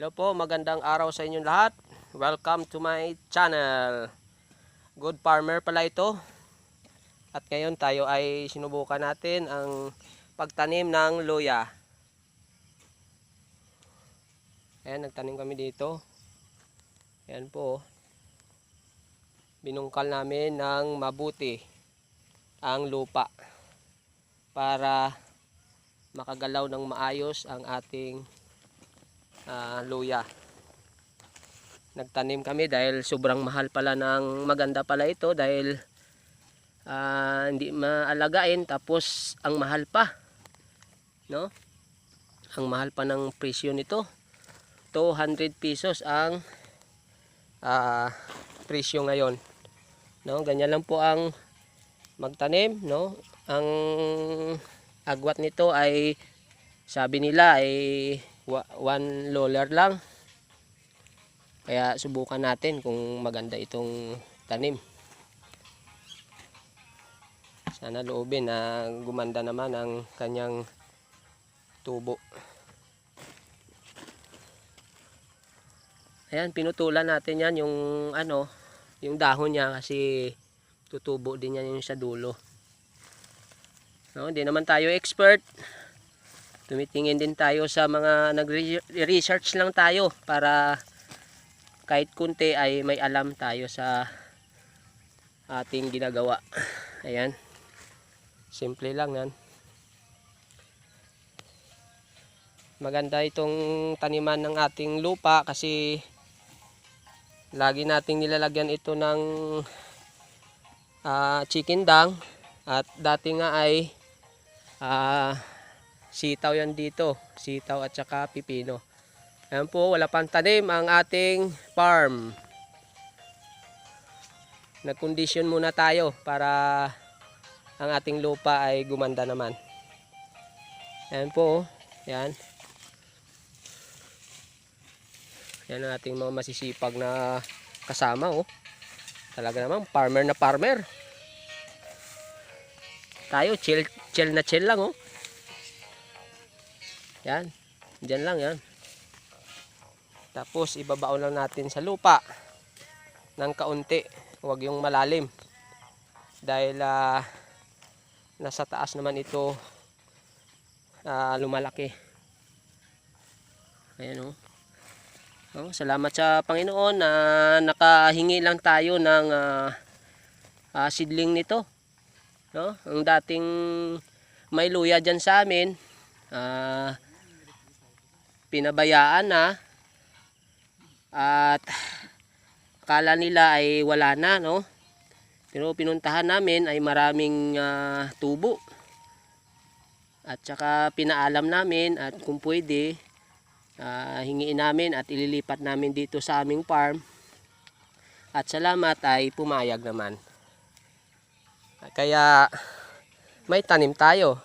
Hello po, magandang araw sa inyong lahat. Welcome to my channel. Good farmer pala ito. At ngayon tayo ay sinubukan natin ang pagtanim ng luya. Ayan, nagtanim kami dito. Ayan po. Binungkal namin ng mabuti ang lupa para makagalaw ng maayos ang ating luya. Nagtanim kami dahil sobrang mahal pala ng maganda pala ito dahil hindi maalagain, tapos ang mahal pa, no? Ang mahal pa ng presyo nito. 200 pesos ang presyo ngayon, no? Ganyan lang po ang magtanim, no? Ang agwat nito ay sabi nila ay $1 lang. Kaya subukan natin kung maganda itong tanim. Sana loobin na gumanda naman ang kanyang tubo. Ayan, pinutulan natin yan yung yung dahon niya kasi tutubo din yan yung sa dulo. No, hindi naman tayo expert. Tumitingin din tayo sa mga nagre-research lang tayo para kahit kunti ay may alam tayo sa ating ginagawa. Ayan. Simple lang yan. Maganda itong taniman ng ating lupa kasi lagi nating nilalagyan ito ng chicken dung, at dati nga ay sitaw yan dito, sitaw at saka pipino. Ayan po, wala pang tanim ang ating farm. Nagkondisyon muna tayo para ang ating lupa ay gumanda naman. Ayan po, yan. Yan ang ating mga masisipag na kasama, oh. Talaga naman, farmer na farmer. Tayo, chill na chill lang, oh. Yan, dyan lang yan. Tapos ibabaon lang natin sa lupa ng kaunti, huwag yung malalim. Dahil nasa taas naman ito lumalaki. Ayan, oh. Oh, salamat sa Panginoon na nakahingi lang tayo ng seedling nito, no? Ang dating may luya dyan sa amin, pinabayaan na at akala nila ay wala na, no? Pero pinuntahan namin ay maraming tubo, at saka pinaalam namin at kung pwede hingiin namin at ililipat namin dito sa aming farm, at salamat ay pumayag naman. Kaya may tanim tayo.